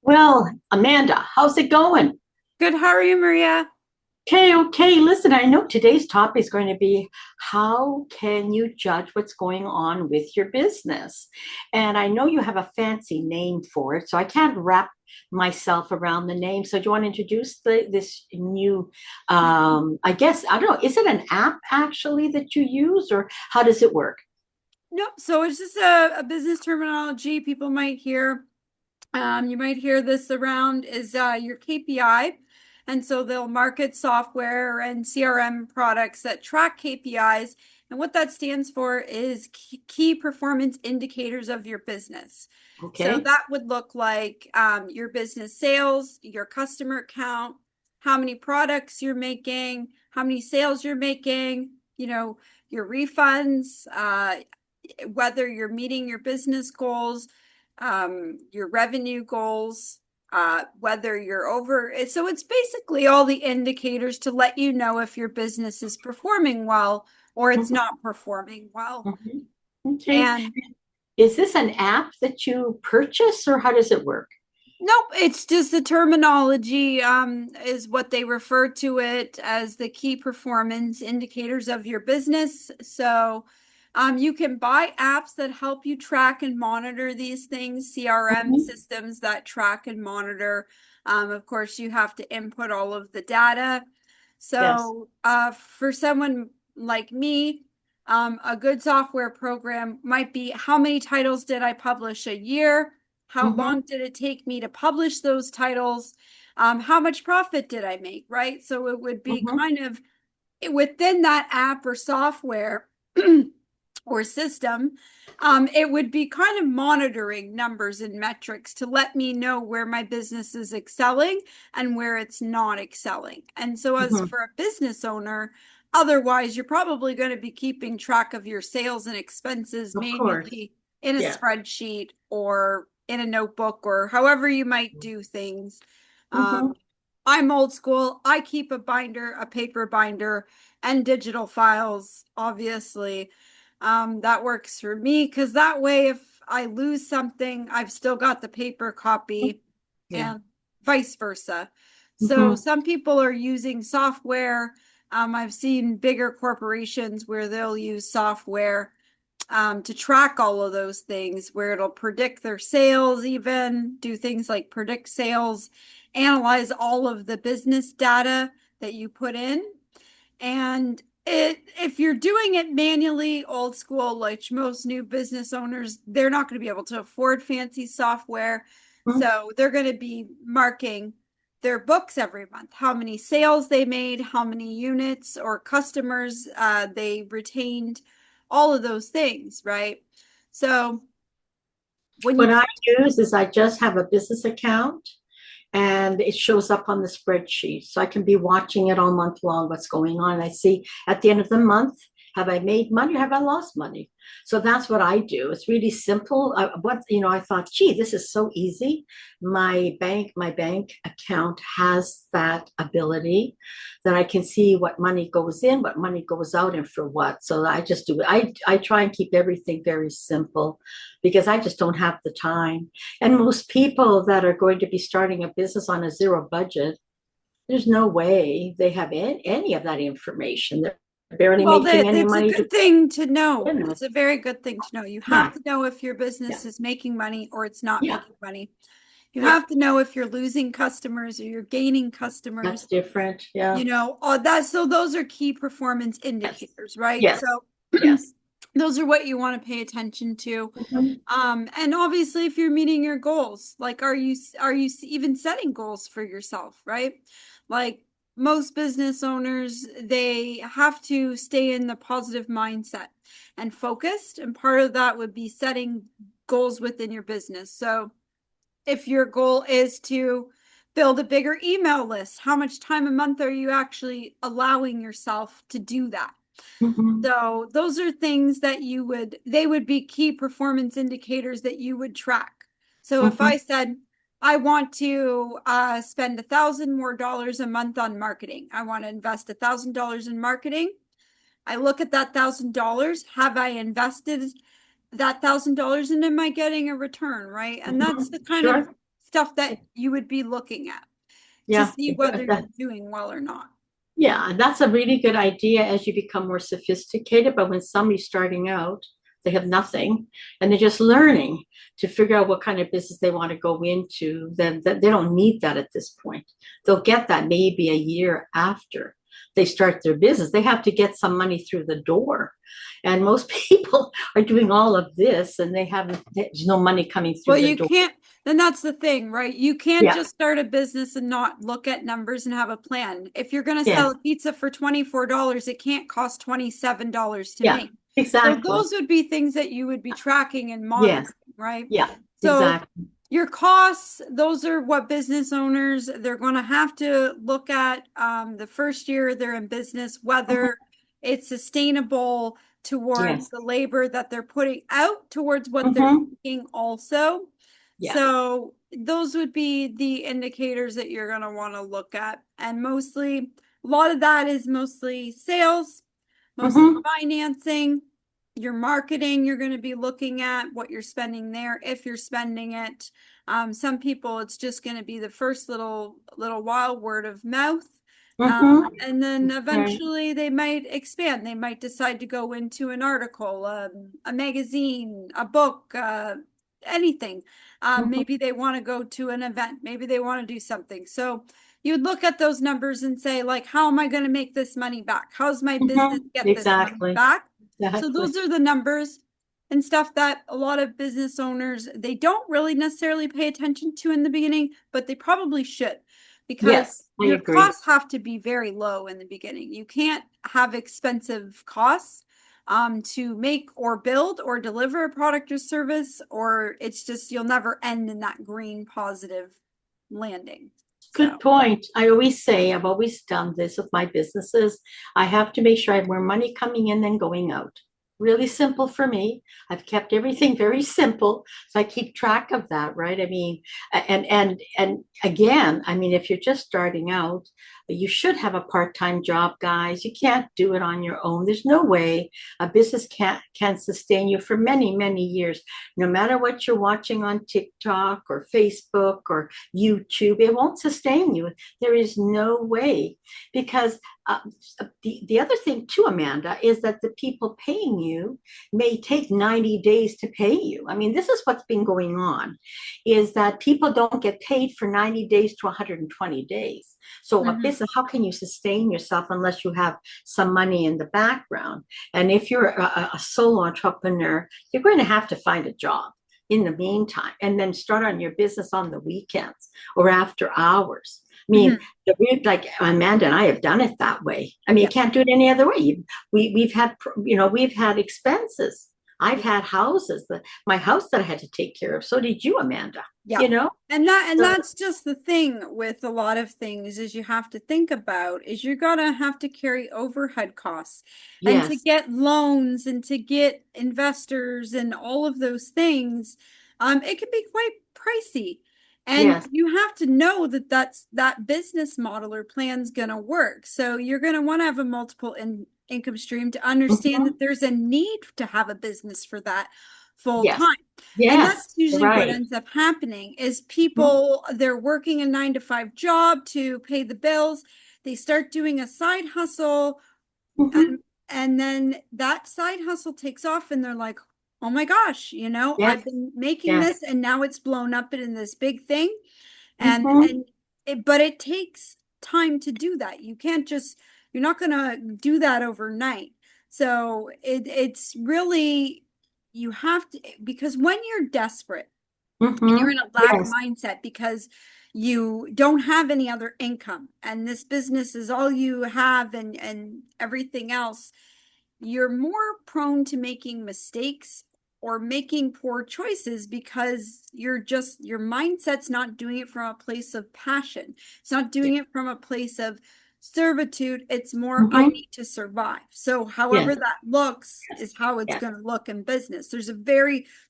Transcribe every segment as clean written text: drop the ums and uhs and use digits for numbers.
Well, Amanda, how's it going? Good. How are you, Maria? Okay, okay. Listen, I know today's topic is going to be how can you judge what's going on with your business? And I know you have a fancy name for it, so I can't wrap myself around the name. So do you want to introduce this new, I guess, I don't know, is it an app actually that you use or how does it work? No, so it's just a business terminology people might hear. You might hear this around is your KPI. And so they'll market software and CRM products that track KPIs. And what that stands for is key performance indicators of your business. So Okay. that would look like your business sales, your customer count, how many products you're making, how many sales you're making, your refunds, whether you're meeting your business goals, your revenue goals, whether you're over. So it's basically all the indicators to let you know if your business is performing well or it's Mhm, not performing well. mhm. Okay. And Is this an app that you purchase or how does it work? nope, it's just the terminology is what they refer to it as the key performance indicators of your business. So you can buy apps that help you track and monitor these things, CRM Mhm. systems that track and monitor. Of course, you have to input all of the data. Yes. So for someone like me, a good software program might be how many titles did I publish a year? How Hmm. long did it take me to publish those titles? How much profit did I make? Right. So it would be Hmm. kind of within that app or software or system. It would be kind of monitoring numbers and metrics to let me know where my business is excelling and where it's not excelling. And so, as Hmm. for a business owner, otherwise, you're probably going to be keeping track of your sales and expenses Of course. manually in a Yeah. spreadsheet or in a notebook or however you might do things. Hmm. Um, I'm old school. I keep a binder, a paper binder, and digital files, obviously. That works for me because that way, if I lose something, I've still got the paper copy Yeah. and vice versa. So Hmm. some people are using software. I've seen bigger corporations where they'll use software to track all of those things, where it'll predict their sales, even do things like predict sales, analyze all of the business data that you put in. And if you're doing it manually, old school, like most new business owners, they're not going to be able to afford fancy software. So they're going to be marking their books every month, how many sales they made, how many units or customers they retained, all of those things, right? So when you What I first, use is I just have a business account and it shows up on the spreadsheet. So I can be watching it all month long, what's going on. I see at the end of the month, have I made money? Have I lost money? So that's what I do. It's really simple. I thought, gee, this is so easy. My bank account has that ability that I can see what money goes in, what money goes out, and for what. So I just do it. I try and keep everything very simple because I just don't have the time. And most people that are going to be starting a business on a zero budget, there's no way they have any of that information. They're barely well, making that any it's a money to good thing to know. begin with. It's a very good thing to know. You have Yeah, to know if your yeah, business is making money or it's not yeah, making money. You yeah. have to know if you're losing customers or you're gaining That's customers. different. Yeah. So those are key performance Yes. indicators, right? Yes. So Yes. those are what you want to pay attention to. Mhm. And obviously, if you're meeting your goals, like are you even setting goals for yourself, right? Like most business owners, they have to stay in the positive mindset and focused. And part of that would be setting goals within your business. So if your goal is to build a bigger email list, how much time a month are you actually allowing yourself to do that? Mhm. So those are things that they would be key performance indicators that you would track. So if I Mhm. said, I want to spend $1,000 more a month on marketing, I want to invest $1,000 in marketing. I look at that $1,000. Have I invested that $1,000 and am I getting a return? Right. And that's Mhm. the kind of Sure. stuff that you would be looking at to Yeah. see whether you're doing well or not. Yeah, that's a really good idea as you become more sophisticated. But when somebody's starting out, they have nothing and they're just learning to figure out what kind of business they want to go into, then that they don't need that at this point. They'll get that maybe a year after they start their business. They have to get some money through the door. And most people are doing all of this and there's no money coming through Well, the you door. can't, then that's the thing, right? You can't Yeah, just start a business and not look at numbers and have a plan. If you're going to yeah, sell a pizza for $24, it can't cost $27 to yeah, make. So exactly. those would be things that you would be tracking and monitoring, Yes, right? yeah, So exactly. your costs, those are what business owners, they're going to have to look at the first year they're in business, Mhm. whether it's sustainable towards Yes. the labor that they're putting out, towards what they're Hmm. making also. Yeah. So those would be the indicators that you're going to want to look at. And mostly, a lot of that is mostly sales, mostly Hmm. financing, your marketing. You're going to be looking at what you're spending there if you're spending it. Some people, it's just going to be the first little while word of mouth. Hmm. And then Right. eventually they might expand. They might decide to go into an article, a magazine, a book, anything. Hmm. Maybe they want to go to an event. Maybe they want to do something. So you'd look at those numbers and say, like, how am I going to make this money back? How's my business Hmm. get this money Exactly. back? So Exactly. those are the numbers and stuff that a lot of business owners, they don't really necessarily pay attention to in the beginning, but they probably should, because Yes, I your agree. costs have to be very low in the beginning. You can't have expensive costs to make or build or deliver a product or service, or it's just you'll never end in that green positive landing. Good So, point. I always say, I've always done this with my businesses. I have to make sure I have more money coming in than going out. Really simple for me. I've kept everything very simple, so I keep track of that, right? I mean, and again, I mean, if you're just starting out, you should have a part-time job, guys. You can't do it on your own. There's no way a business can sustain you for many, many years. No matter what you're watching on TikTok or Facebook or YouTube, it won't sustain you. There is no way because uh, the other thing too, Amanda, is that the people paying you may take 90 days to pay you. I mean, this is what's been going on, is that people don't get paid for 90 days to 120 days. So a mhm. business, how can you sustain yourself unless you have some money in the background? And if you're a solo entrepreneur, you're going to have to find a job in the meantime and then start on your business on the weekends or after hours. I mean, Mhm. like Amanda and I have done it that way. I mean, you Yeah. can't do it any other way. We've had, we've had expenses. I've Yeah. had houses, my house that I had to take care of. So did you, Amanda, Yeah. you know? And So, that's just the thing with a lot of things is you have to think about is you're gonna have to carry overhead costs and to yes, get loans and to get investors and all of those things. It can be quite pricey. And yes. you have to know that that business model or plan's gonna work. So you're gonna want to have a multiple income stream to understand Hmm. that there's a need to have a business for that full Yes, time. And yes, that's usually what right. ends up happening is people, they're working a 9 to 5 job to pay the bills. They start doing a side hustle Hmm. and and then that side hustle takes off and they're like, "Oh my gosh, Yes, I've been making yes. this and now it's blown up in this big thing." And Hmm. and but it takes time to do that. You're not going to do that overnight. So it's really you have to, because when you're desperate and you're Hmm. in a lack Yes. mindset because you don't have any other income and this business is all you have and everything else, you're more prone to making mistakes or making poor choices because your mindset's not doing it from a place of passion. It's not Yeah. doing it from a place of servitude. It's more, I Hmm. need to survive. So however Yes, that looks yes, is how it's yes. going to look in business. There's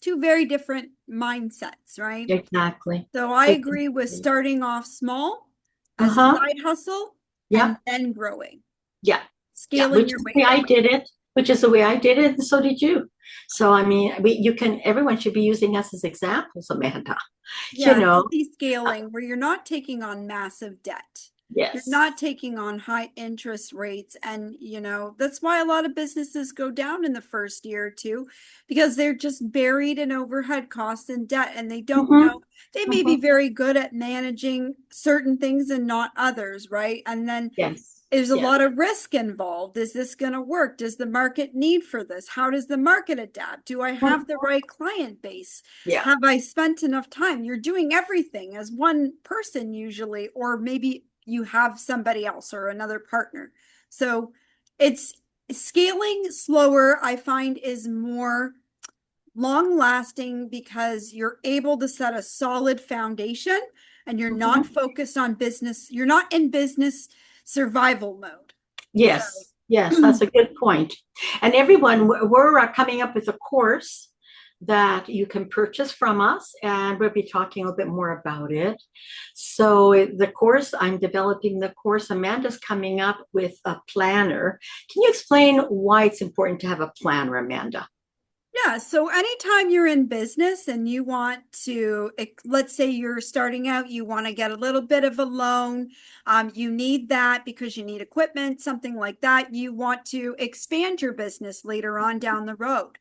two very different mindsets, right? Exactly. So I agree with Exactly. starting off small as a Uh-huh. side hustle Yeah. and then growing, Yeah. Yeah. scaling Which your is the way way I up. did it. which is the way I did it, and so did you. So I mean, everyone should be using us as examples, Amanda. You Yeah, know, healthy scaling where you're not taking on massive debt. You're yes. not taking on high interest rates. And, that's why a lot of businesses go down in the first year or two, because they're just buried in overhead costs and debt and they don't Hmm. know. They may be very good at managing certain things and not others, right? And then Yes. there's a Yes. lot of risk involved. Is this going to work? Does the market need for this? How does the market adapt? Do I have the right client base? Yeah. Have I spent enough time? You're doing everything as one person usually, or maybe you have somebody else or another partner. So it's scaling slower, I find, is more long lasting because you're able to set a solid foundation and you're not Mhm. focused on business. You're not in business survival mode. So, Yes. Yes, that's a good point. And everyone, we're coming up with a course that you can purchase from us, and we'll be talking a little bit more about it. So, the course, I'm developing the course. Amanda's coming up with a planner. Can you explain why it's important to have a planner, Amanda? yeah, so anytime you're in business and you want to, let's say you're starting out, you want to get a little bit of a loan, you need that because you need equipment, something like that. You want to expand your business later on down the road.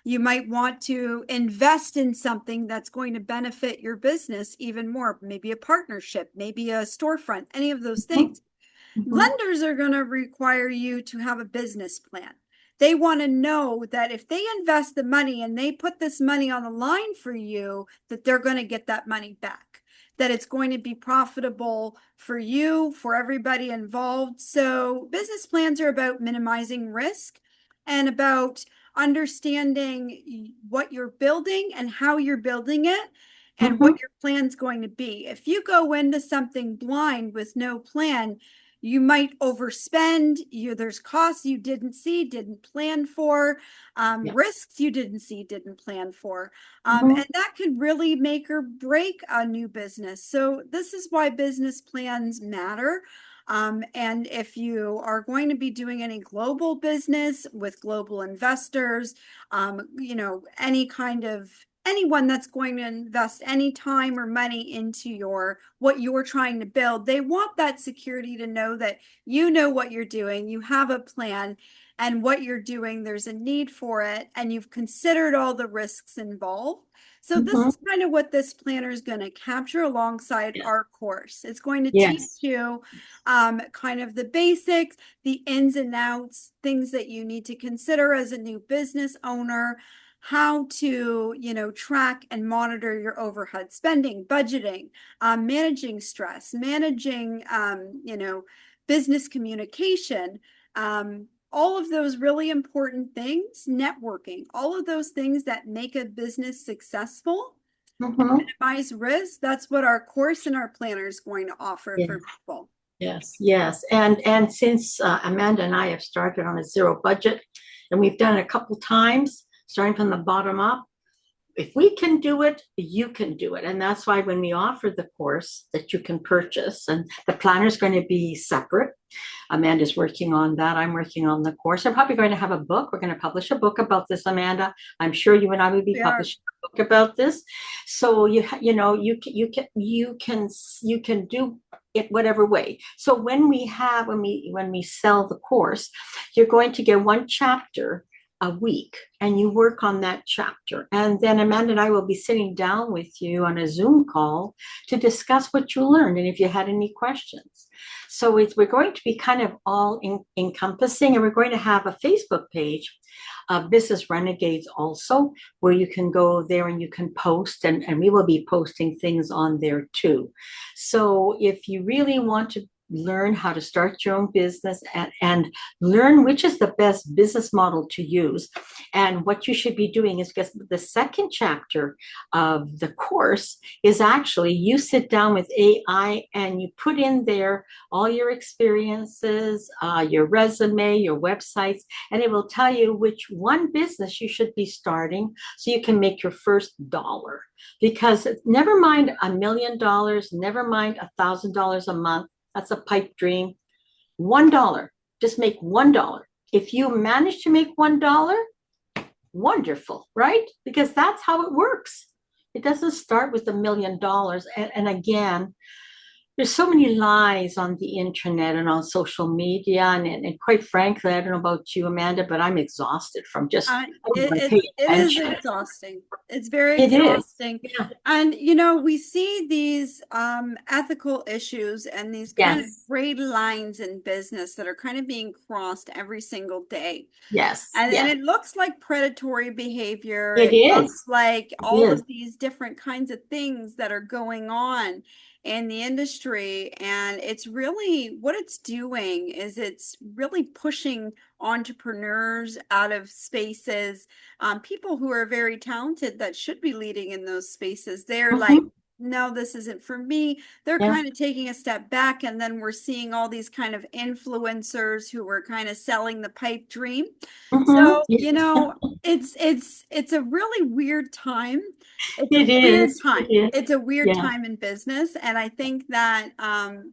You might want to invest in something that's going to benefit your business even more, maybe a partnership, maybe a storefront, any of those Mhm. things. Mhm. Lenders are going to require you to have a business plan. They want to know that if they invest the money and they put this money on the line for you, that they're going to get that money back, that it's going to be profitable for you, for everybody involved. So, business plans are about minimizing risk and about understanding what you're building and how you're building it and what Mhm. your plan's going to be. If you go into something blind with no plan, you might overspend. There's costs you didn't see, didn't plan for, Yeah. risks you didn't see, didn't plan for, Mhm. and that could really make or break a new business. So this is why business plans matter. And if you are going to be doing any global business with global investors, any kind of anyone that's going to invest any time or money into what you're trying to build, they want that security to know that you know what you're doing, you have a plan, and what you're doing, there's a need for it, and you've considered all the risks involved. So this Mhm. is kind of what this planner is going to capture alongside Yeah. our course. It's going to teach Yes. you kind of the basics, the ins and outs, things that you need to consider as a new business owner, how to, track and monitor your overhead spending, budgeting, managing stress, managing, business communication, all of those really important things, networking, all of those things that make a business successful and Mhm. minimize risk. That's what our course and our planner is going to offer for Yes. people. Yes. Yes. And since Amanda and I have started on a zero budget, and we've done it a couple times, starting from the bottom up, if we can do it, you can do it. And that's why when we offer the course that you can purchase, and the planner is going to be separate. Amanda's working on that. I'm working on the course. I'm probably going to have a book. We're going to publish a book about this, Amanda. I'm sure you and I will be We are. publishing a book about this. So you can do it whatever way. So when we sell the course, you're going to get one chapter a week and you work on that chapter. And then Amanda and I will be sitting down with you on a Zoom call to discuss what you learned and if you had any questions. So we're going to be kind of all encompassing, and we're going to have a Facebook page, Business Renegades also, where you can go there and you can post, and we will be posting things on there too. So if you really want to learn how to start your own business and learn which is the best business model to use and what you should be doing is because the second chapter of the course is actually you sit down with AI and you put in there all your experiences, your resume, your websites, and it will tell you which one business you should be starting so you can make your first dollar. Because never mind $1 million, never mind $1,000 a month. That's a pipe dream. $1. Just make $1. If you manage to make $1, wonderful, right? Because that's how it works. It doesn't start with $1 million. And again, there's so many lies on the internet and on social media. And quite frankly, I don't know about you, Amanda, but I'm exhausted from just, Uh, I don't it, want to it's pay it is attention. exhausting. It's very It is. exhausting. Yeah. And we see these ethical issues and these kind of Yes. gray lines in business that are kind of being crossed every single day. Yes. And Yes. it looks like predatory behavior. It It looks is. like It all is. of these different kinds of things that are going on in the industry. And it's really what it's doing is it's really pushing entrepreneurs out of spaces, people who are very talented that should be leading in those spaces. They're like, Mhm. no, this isn't for me. They're Yeah. kind of taking a step back, and then we're seeing all these kind of influencers who were kind of selling the pipe dream. Mhm. So, it's a really weird time. It's a It weird is. It time. is. It's a weird Yeah. time in business, and I think that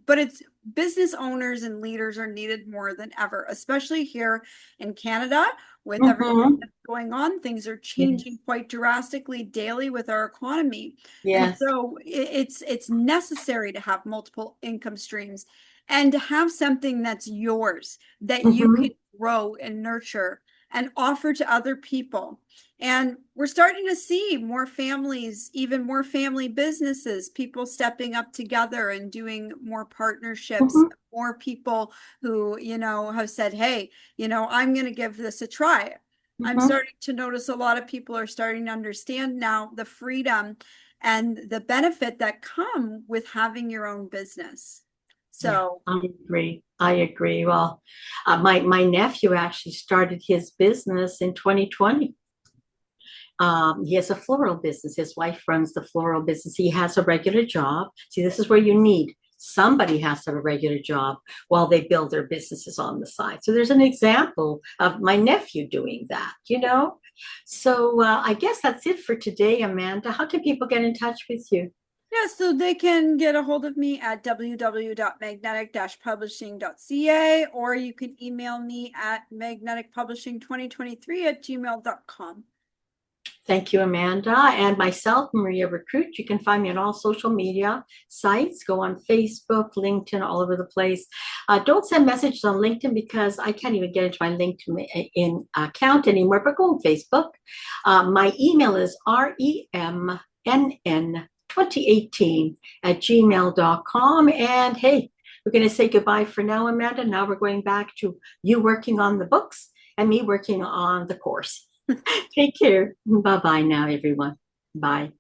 but it's business owners and leaders are needed more than ever, especially here in Canada with everything Mhm. that's going on. Things are changing Yes. quite drastically daily with our economy. And Yes. so it's necessary to have multiple income streams and to have something that's yours that you can Mhm. grow and nurture and offer to other people. And we're starting to see more families, even more family businesses, people stepping up together and doing more partnerships, Mhm. more people who, have said, hey, I'm going to give this a try. I'm Mhm. starting to notice a lot of people are starting to understand now the freedom and the benefit that come with having your own business. Yeah, So, I agree. I agree. Well, my nephew actually started his business in 2020. He has a floral business. His wife runs the floral business. He has a regular job. See, this is where you need somebody has to have a regular job while they build their businesses on the side. So there's an example of my nephew doing that. So I guess that's it for today, Amanda. How can people get in touch with you? yeah, so they can get a hold of me at www.magnetic-publishing.ca, or you can email me at magneticpublishing2023@gmail.com. Thank you, Amanda. And myself, Maria Recruit. You can find me on all social media sites. Go on Facebook, LinkedIn, all over the place. Don't send messages on LinkedIn because I can't even get into my LinkedIn account anymore, but go on Facebook. My email is remnn2018@gmail.com. And hey, we're going to say goodbye for now, Amanda. Now we're going back to you working on the books and me working on the course. Take care. Bye bye now, everyone. Bye.